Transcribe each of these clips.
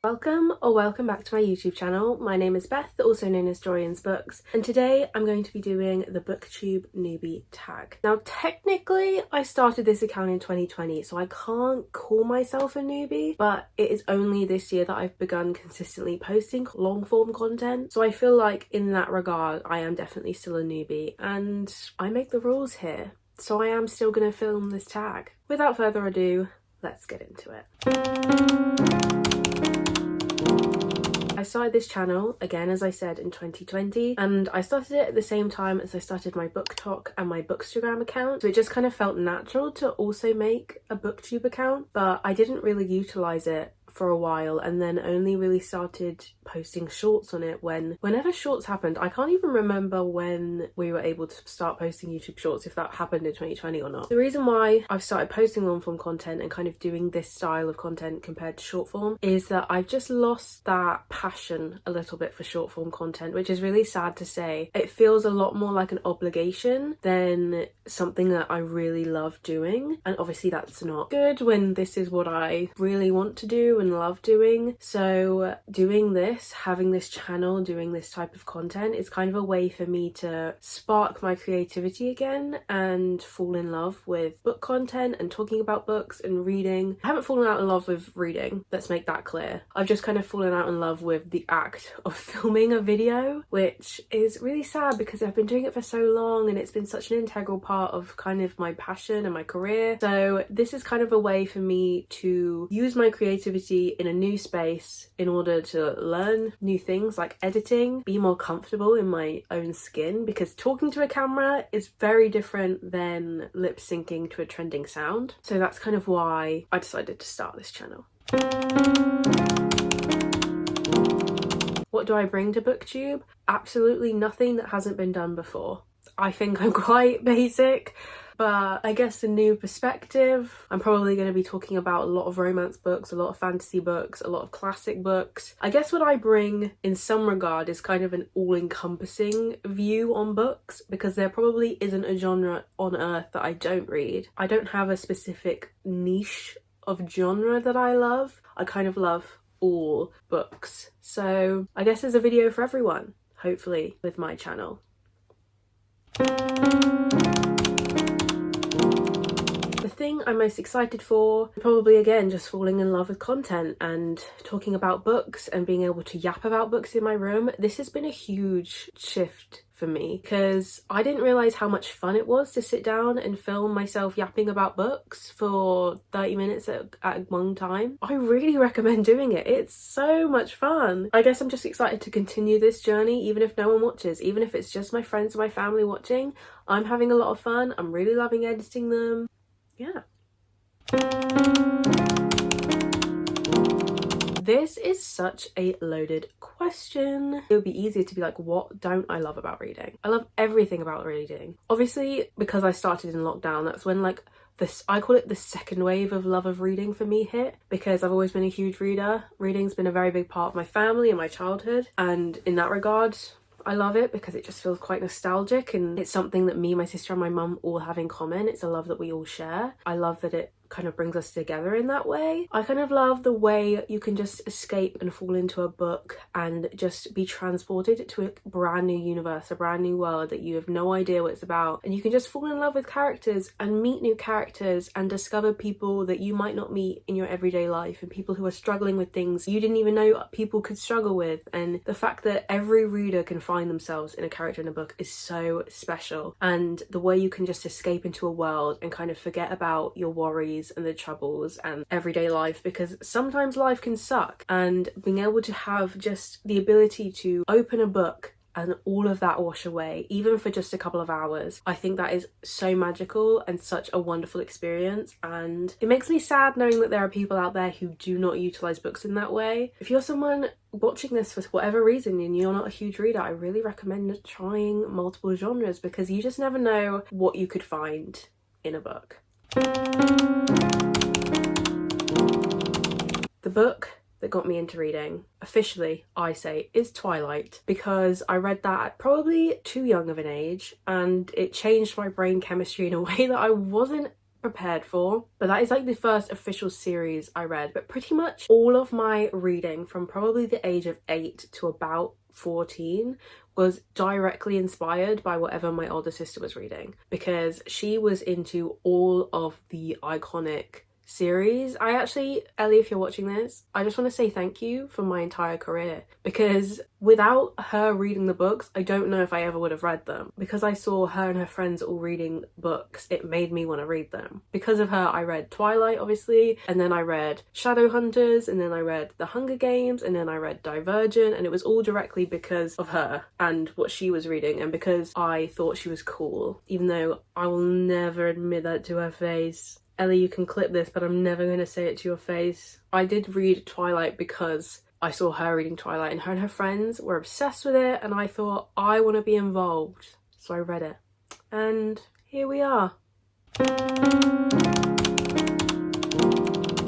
Welcome or welcome back to my YouTube channel. My name is Beth, also known as Dorian's Books, and today I'm going to be doing the BOOKTUBE Newbie Tag. Now technically I started this account in 2020, so I can't call myself a newbie, but it is only this year that I've begun consistently posting long form content, so I feel like in that regard I am definitely still a newbie, and I make the rules here, so I am still going to film this tag. Without further ado, let's get into it. I started this channel, again as I said, in 2020, and I started it at the same time as I started my BookTok and my Bookstagram account, so it just kind of felt natural to also make a BookTube account, but I didn't really utilise it for a while, and then only really started posting shorts on it whenever shorts happened. I can't even remember when we were able to start posting YouTube shorts, if that happened in 2020 or not. The reason why I've started posting long form content and kind of doing this style of content compared to short form is that I've just lost that passion a little bit for short form content, which is really sad to say. It feels a lot more like an obligation than something that I really love doing, and obviously that's not good when this is what I really want to do and love doing. So doing this, having this channel, doing this type of content is kind of a way for me to spark my creativity again and fall in love with book content and talking about books and reading. I haven't fallen out in love with reading, let's make that clear. I've just kind of fallen out in love with the act of filming a video, which is really sad because I've been doing it for so long and it's been such an integral part of kind of my passion and my career. So this is kind of a way for me to use my creativity in a new space in order to learn new things like editing, be more comfortable in my own skin, because talking to a camera is very different than lip syncing to a trending sound. So that's kind of why I decided to start this channel. What do I bring to BookTube? Absolutely nothing that hasn't been done before. I think I'm quite basic, but I guess a new perspective. I'm probably going to be talking about a lot of romance books, a lot of fantasy books, a lot of classic books. I guess what I bring in some regard is kind of an all-encompassing view on books, because there probably isn't a genre on earth that I don't read. I don't have a specific niche of genre that I love. I kind of love all books. So I guess there's a video for everyone, hopefully, with my channel. The thing I'm most excited for, probably again just falling in love with content and talking about books and being able to yap about books in my room. This has been a huge shift for me because I didn't realise how much fun it was to sit down and film myself yapping about books for 30 minutes at one time. I really recommend doing it. It's so much fun. I guess I'm just excited to continue this journey even if no one watches, even if it's just my friends and my family watching. I'm having a lot of fun. I'm really loving editing them. Yeah. This is such a loaded question. It would be easier to be like, what don't I love about reading? I love everything about reading. Obviously, because I started in lockdown, that's when like this, I call it the second wave of love of reading for me hit, because I've always been a huge reader. Reading's been a very big part of my family and my childhood, and in that regard, I love it because it just feels quite nostalgic, and it's something that me, my sister and my mum all have in common. It's a love that we all share. I love that it kind of brings us together in that way. I kind of love the way you can just escape and fall into a book and just be transported to a brand new universe, a brand new world that you have no idea what it's about, and you can just fall in love with characters and meet new characters and discover people that you might not meet in your everyday life, and people who are struggling with things you didn't even know people could struggle with. And the fact that every reader can find themselves in a character in a book is so special, and the way you can just escape into a world and kind of forget about your worries and the troubles and everyday life, because sometimes life can suck, and being able to have just the ability to open a book and all of that wash away, even for just a couple of hours, I think that is so magical and such a wonderful experience. And it makes me sad knowing that there are people out there who do not utilize books in that way. If you're someone watching this for whatever reason and you're not a huge reader, I really recommend trying multiple genres, because you just never know what you could find in a book. The book that got me into reading, officially I say, is Twilight, because I read that at probably too young of an age and it changed my brain chemistry in a way that I wasn't prepared for, but that is like the first official series I read. But pretty much all of my reading from probably the age of 8 to about 14 was directly inspired by whatever my older sister was reading, because she was into all of the iconic series. I actually, Ellie, if you're watching this, I just want to say thank you for my entire career, because without her reading the books, I don't know if I ever would have read them. Because I saw her and her friends all reading books, it made me want to read them. Because of her, I read Twilight, obviously, and then I read Shadowhunters, and then I read The Hunger Games, and then I read Divergent, and it was all directly because of her and what she was reading, and because I thought she was cool, even though I will never admit that to her face. Ellie, you can clip this, but I'm never going to say it to your face. I did read Twilight because I saw her reading Twilight, and her friends were obsessed with it, and I thought, I want to be involved. So I read it. And here we are.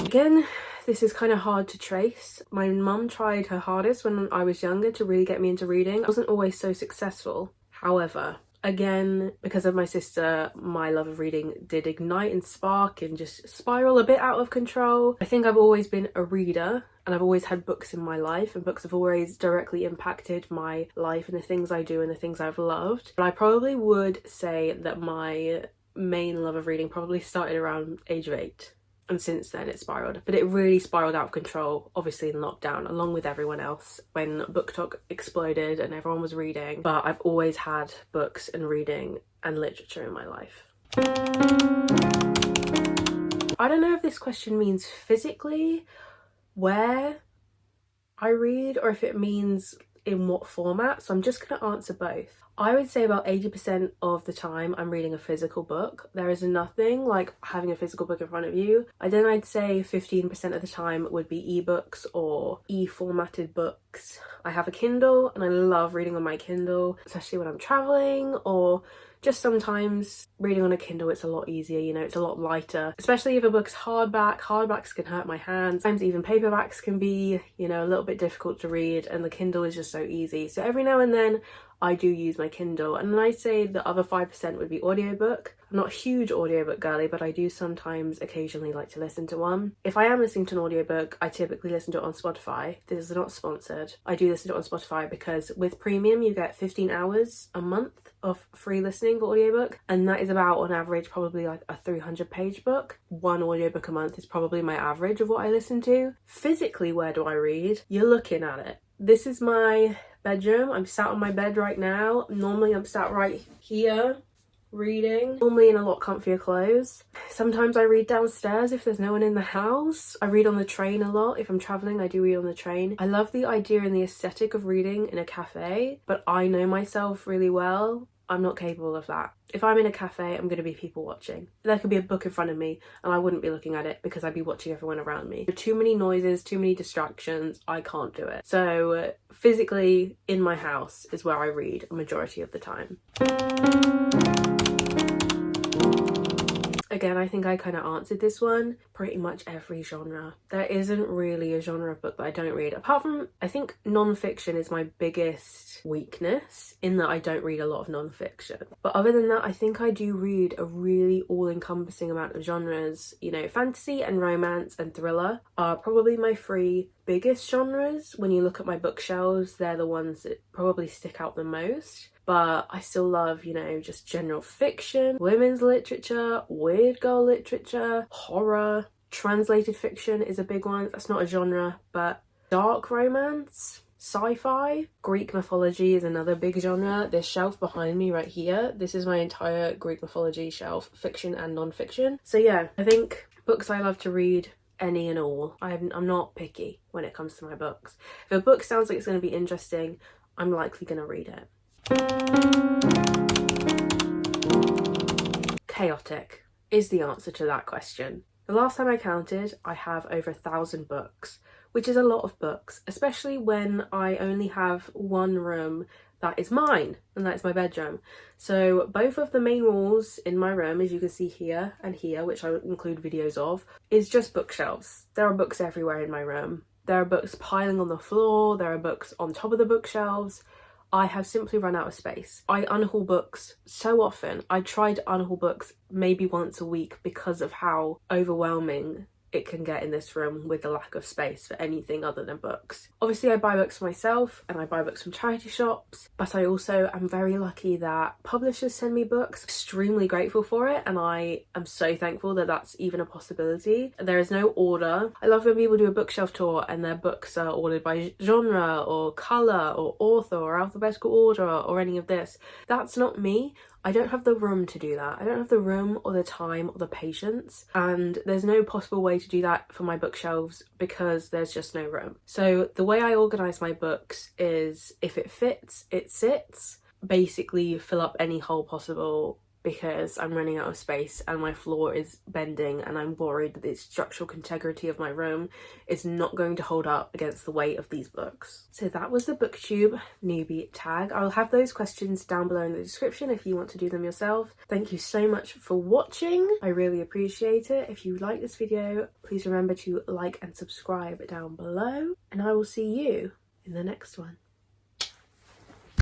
Again, this is kind of hard to trace. My mum tried her hardest when I was younger to really get me into reading. I wasn't always so successful. However, again, because of my sister, my love of reading did ignite and spark and just spiral a bit out of control. I think I've always been a reader, and I've always had books in my life, and books have always directly impacted my life and the things I do and the things I've loved. But I probably would say that my main love of reading probably started around age of 8. And since then it spiraled, but it really spiraled out of control, obviously in lockdown, along with everyone else, when BookTok exploded and everyone was reading. But I've always had books and reading and literature in my life. I don't know if this question means physically where I read, or if it means in what format, so I'm just going to answer both. I would say about 80% of the time I'm reading a physical book. There is nothing like having a physical book in front of you. Then I'd say 15% of the time would be ebooks or e-formatted books. I have a Kindle and I love reading on my Kindle, especially when I'm traveling, or just sometimes reading on a Kindle, it's a lot easier, you know, it's a lot lighter. Especially if a book's hardback. Hardbacks can hurt my hands. Sometimes even paperbacks can be, you know, a little bit difficult to read, and the Kindle is just so easy. So every now and then I do use my Kindle, and then I'd say the other 5% would be audiobook. I'm not a huge audiobook girly, but I do sometimes occasionally like to listen to one. If I am listening to an audiobook, I typically listen to it on Spotify. This is not sponsored. I do listen to it on Spotify because with premium you get 15 hours a month of free listening for audiobook, and that is about on average probably like a 300-page book. One audiobook a month is probably my average of what I listen to. Physically, where do I read? You're looking at it. This is my bedroom. I'm sat on my bed right now. Normally I'm sat right here reading, normally in a lot comfier clothes. Sometimes I read downstairs if there's no one in the house. I read on the train a lot. If I'm traveling, I do read on the train. I love the idea and the aesthetic of reading in a cafe, but I know myself really well. I'm not capable of that. If I'm in a cafe, I'm going to be people watching. There could be a book in front of me and I wouldn't be looking at it because I'd be watching everyone around me. Too many noises, too many distractions, I can't do it. So physically in my house is where I read a majority of the time. Again, I think I kind of answered this one. Pretty much every genre. There isn't really a genre of book that I don't read. Apart from, I think non-fiction is my biggest weakness, in that I don't read a lot of non-fiction. But other than that, I think I do read a really all-encompassing amount of genres. You know, fantasy and romance and thriller are probably my three biggest genres. When you look at my bookshelves, they're the ones that probably stick out the most. But I still love, you know, just general fiction, women's literature, weird girl literature, horror. Translated fiction is a big one. That's not a genre, but dark romance, sci-fi. Greek mythology is another big genre. This shelf behind me right here, this is my entire Greek mythology shelf, fiction and non-fiction. So yeah, I think books I love to read, any and all. I'm not picky when it comes to my books. If a book sounds like it's going to be interesting, I'm likely going to read it. Chaotic is the answer to that question. The last time I counted, I have over 1,000 books, which is a lot of books, especially when I only have one room that is mine, and that is my bedroom. So both of the main walls in my room, as you can see here and here, which I will include videos of, is just bookshelves. There are books everywhere in my room. There are books piling on the floor, there are books on top of the bookshelves. I have simply run out of space. I unhaul books so often. I try to unhaul books maybe once a week because of how overwhelming it can get in this room with the lack of space for anything other than books. Obviously I buy books for myself and I buy books from charity shops, but I also am very lucky that publishers send me books. Extremely grateful for it, and I am so thankful that that's even a possibility. There is no order. I love when people do a bookshelf tour and their books are ordered by genre or colour or author or alphabetical order or any of this. That's not me. I don't have the room to do that. I don't have the room or the time or the patience, and there's no possible way to do that for my bookshelves because there's just no room. So the way I organise my books is, if it fits, it sits. Basically fill up any hole possible because I'm running out of space and my floor is bending and I'm worried that the structural integrity of my room is not going to hold up against the weight of these books. So that was the BOOKTUbe newbie tag. I'll have those questions down below in the description if you want to do them yourself. Thank you so much for watching. I really appreciate it. If you like this video, please remember to like and subscribe down below, and I will see you in the next one.